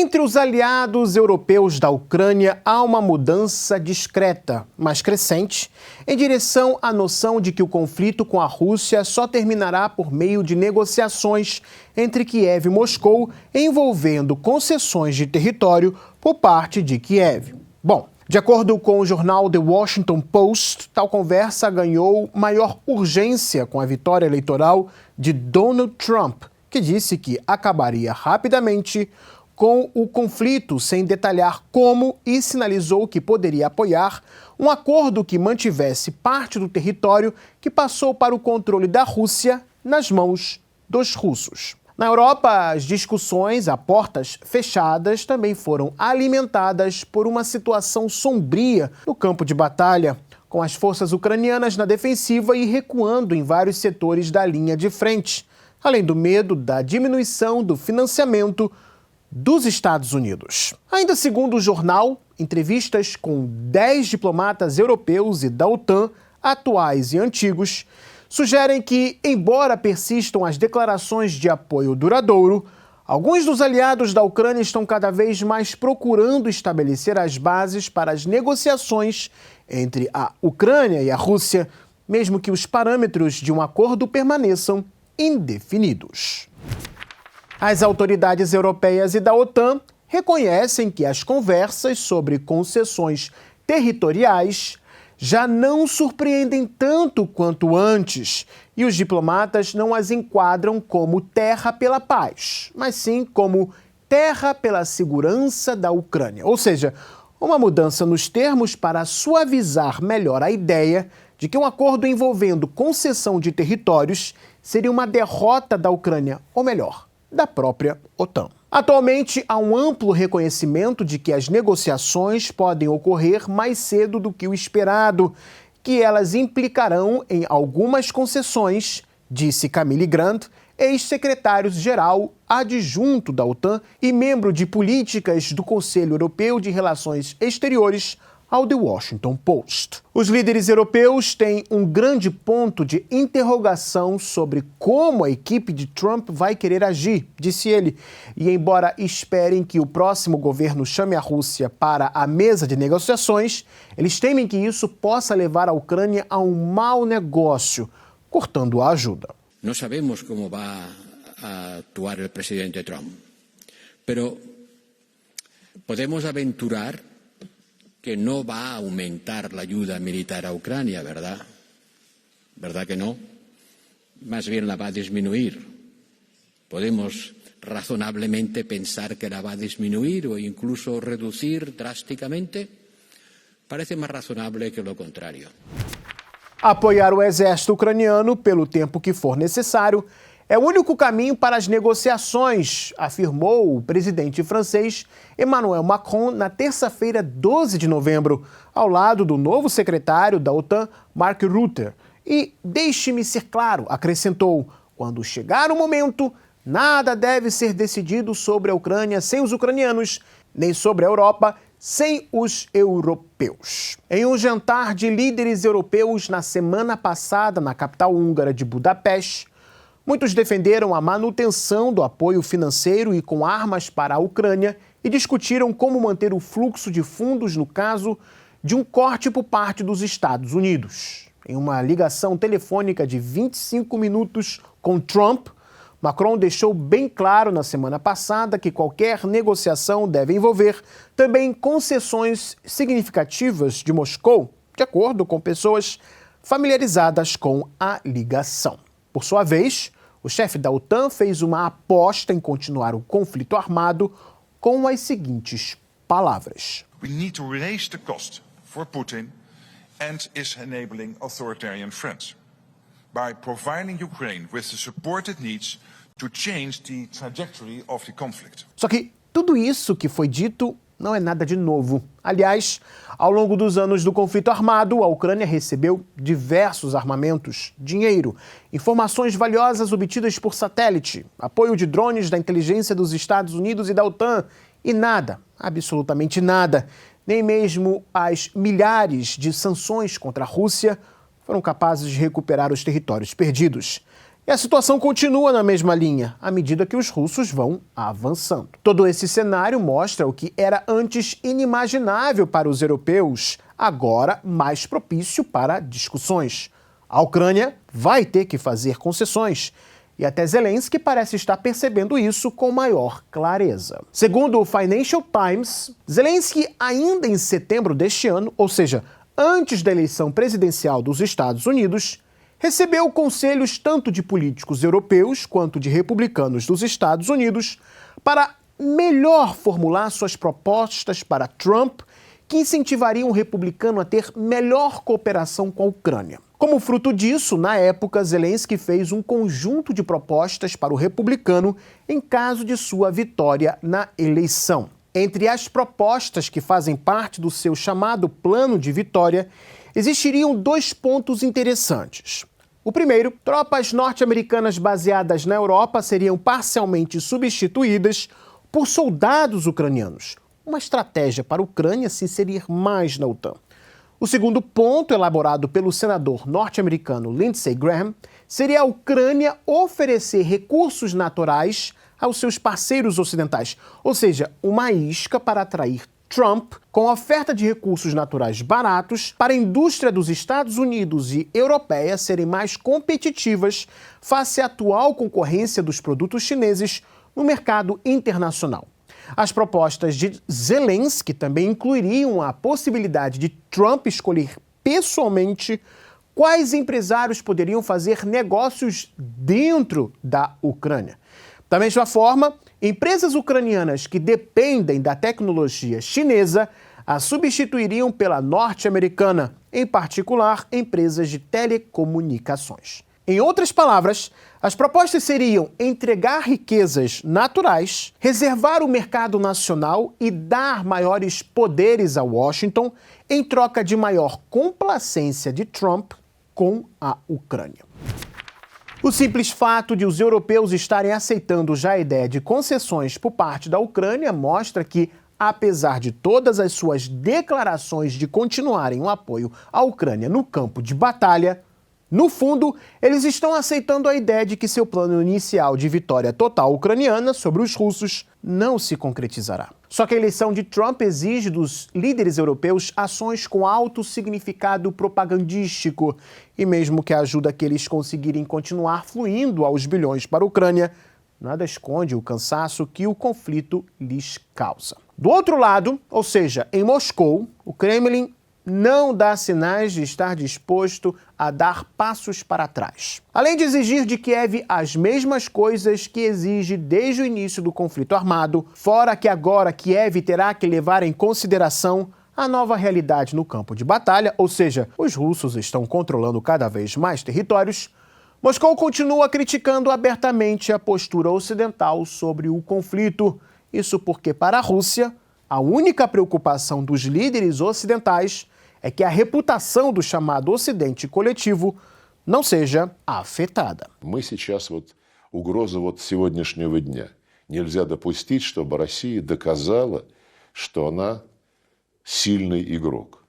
Entre os aliados europeus da Ucrânia, há uma mudança discreta, mas crescente, em direção à noção de que o conflito com a Rússia só terminará por meio de negociações entre Kiev e Moscou, envolvendo concessões de território por parte de Kiev. Bom, de acordo com o jornal The Washington Post, tal conversa ganhou maior urgência com a vitória eleitoral de Donald Trump, que disse que acabaria rapidamente com o conflito, sem detalhar como, e sinalizou que poderia apoiar um acordo que mantivesse parte do território que passou para o controle da Rússia nas mãos dos russos. Na Europa, as discussões a portas fechadas também foram alimentadas por uma situação sombria no campo de batalha, com as forças ucranianas na defensiva e recuando em vários setores da linha de frente, além do medo da diminuição do financiamento dos Estados Unidos. Ainda segundo o jornal, entrevistas com 10 diplomatas europeus e da OTAN, atuais e antigos, sugerem que, embora persistam as declarações de apoio duradouro, alguns dos aliados da Ucrânia estão cada vez mais procurando estabelecer as bases para as negociações entre a Ucrânia e a Rússia, mesmo que os parâmetros de um acordo permaneçam indefinidos. As autoridades europeias e da OTAN reconhecem que as conversas sobre concessões territoriais já não surpreendem tanto quanto antes, e os diplomatas não as enquadram como terra pela paz, mas sim como terra pela segurança da Ucrânia. Ou seja, uma mudança nos termos para suavizar melhor a ideia de que um acordo envolvendo concessão de territórios seria uma derrota da Ucrânia, ou melhor, da própria OTAN. Atualmente, há um amplo reconhecimento de que as negociações podem ocorrer mais cedo do que o esperado, que elas implicarão em algumas concessões, disse Camille Grant, ex-secretário-geral adjunto da OTAN e membro de políticas do Conselho Europeu de Relações Exteriores, ao The Washington Post. Os líderes europeus têm um grande ponto de interrogação sobre como a equipe de Trump vai querer agir, disse ele. E embora esperem que o próximo governo chame a Rússia para a mesa de negociações, eles temem que isso possa levar a Ucrânia a um mau negócio, cortando a ajuda. Não sabemos como vai atuar o presidente Trump, mas podemos aventurar que no va a aumentar la ayuda militar a Ucrania, ¿verdad? ¿Verdad que no? Más bien la va a disminuir. Podemos razonablemente pensar que la va a disminuir o incluso reducir drásticamente. Parece más razonable que lo contrario. Apoiar o exército ucraniano pelo tempo que for necessário é o único caminho para as negociações, afirmou o presidente francês Emmanuel Macron na terça-feira, 12 de novembro, ao lado do novo secretário da OTAN, Mark Rutte. E deixe-me ser claro, acrescentou, quando chegar o momento, nada deve ser decidido sobre a Ucrânia sem os ucranianos, nem sobre a Europa sem os europeus. Em um jantar de líderes europeus na semana passada na capital húngara de Budapeste, muitos defenderam a manutenção do apoio financeiro e com armas para a Ucrânia e discutiram como manter o fluxo de fundos no caso de um corte por parte dos Estados Unidos. Em uma ligação telefônica de 25 minutos com Trump, Macron deixou bem claro na semana passada que qualquer negociação deve envolver também concessões significativas de Moscou, de acordo com pessoas familiarizadas com a ligação. Por sua vez, o chefe da OTAN fez uma aposta em continuar o conflito armado com as seguintes palavras. We need to raise the cost for Putin and his enabling authoritarian friends by providing Ukraine with the support it needs to change the trajectory of the conflict. Só que tudo isso que foi dito não é nada de novo. Aliás, ao longo dos anos do conflito armado, a Ucrânia recebeu diversos armamentos, dinheiro, informações valiosas obtidas por satélite, apoio de drones da inteligência dos Estados Unidos e da OTAN, e nada, absolutamente nada, nem mesmo as milhares de sanções contra a Rússia foram capazes de recuperar os territórios perdidos. E a situação continua na mesma linha, à medida que os russos vão avançando. Todo esse cenário mostra o que era antes inimaginável para os europeus, agora mais propício para discussões. A Ucrânia vai ter que fazer concessões. E até Zelensky parece estar percebendo isso com maior clareza. Segundo o Financial Times, Zelensky, ainda em setembro deste ano, ou seja, antes da eleição presidencial dos Estados Unidos, recebeu conselhos tanto de políticos europeus quanto de republicanos dos Estados Unidos para melhor formular suas propostas para Trump, que incentivariam o republicano a ter melhor cooperação com a Ucrânia. Como fruto disso, na época, Zelensky fez um conjunto de propostas para o republicano em caso de sua vitória na eleição. Entre as propostas que fazem parte do seu chamado plano de vitória, existiriam 2 pontos interessantes. O primeiro, tropas norte-americanas baseadas na Europa seriam parcialmente substituídas por soldados ucranianos, uma estratégia para a Ucrânia se inserir mais na OTAN. O segundo ponto, elaborado pelo senador norte-americano Lindsey Graham, seria a Ucrânia oferecer recursos naturais aos seus parceiros ocidentais, ou seja, uma isca para atrair Trump com oferta de recursos naturais baratos para a indústria dos Estados Unidos e europeia serem mais competitivas face à atual concorrência dos produtos chineses no mercado internacional. As propostas de Zelensky também incluiriam a possibilidade de Trump escolher pessoalmente quais empresários poderiam fazer negócios dentro da Ucrânia. Da mesma forma, empresas ucranianas que dependem da tecnologia chinesa a substituiriam pela norte-americana, em particular empresas de telecomunicações. Em outras palavras, as propostas seriam entregar riquezas naturais, reservar o mercado nacional e dar maiores poderes a Washington em troca de maior complacência de Trump com a Ucrânia. O simples fato de os europeus estarem aceitando já a ideia de concessões por parte da Ucrânia mostra que, apesar de todas as suas declarações de continuarem o apoio à Ucrânia no campo de batalha, no fundo, eles estão aceitando a ideia de que seu plano inicial de vitória total ucraniana sobre os russos não se concretizará. Só que a eleição de Trump exige dos líderes europeus ações com alto significado propagandístico e mesmo que a ajuda que eles conseguirem continuar fluindo aos bilhões para a Ucrânia, nada esconde o cansaço que o conflito lhes causa. Do outro lado, ou seja, em Moscou, o Kremlin não dá sinais de estar disposto a dar passos para trás. Além de exigir de Kiev as mesmas coisas que exige desde o início do conflito armado, fora que agora Kiev terá que levar em consideração a nova realidade no campo de batalha, ou seja, os russos estão controlando cada vez mais territórios, Moscou continua criticando abertamente a postura ocidental sobre o conflito. Isso porque, para a Rússia, a única preocupação dos líderes ocidentais é que a reputação do chamado Ocidente coletivo não seja afetada. Мы сейчас угроза сегодняшнего дня. Нельзя допустить, чтобы Россия доказала, что она сильный игрок,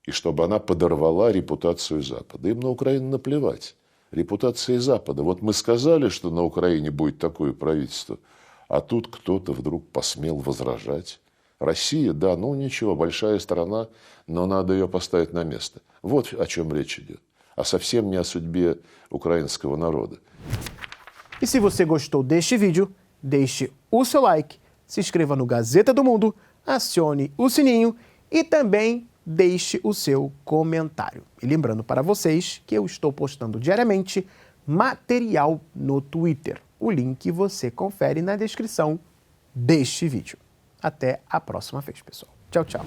и чтобы она подорвала репутацию Запада. Им на Украину наплевать. Репутация Запада. Вот мы сказали, что на Украине будет такое правительство, а тут кто-то вдруг посмел возражать. Россия, да, ну ничего, большая страна, но надо ее поставить на место. Вот о чем речь идет. А совсем не о судьбе украинского народа. E se você gostou deste vídeo, deixe o seu like, se inscreva no Gazeta do Mundo, acione o sininho e também deixe o seu comentário. E lembrando para vocês que eu estou postando diariamente material no Twitter. O link você confere na descrição deste vídeo. Até a próxima vez, pessoal. Tchau, tchau.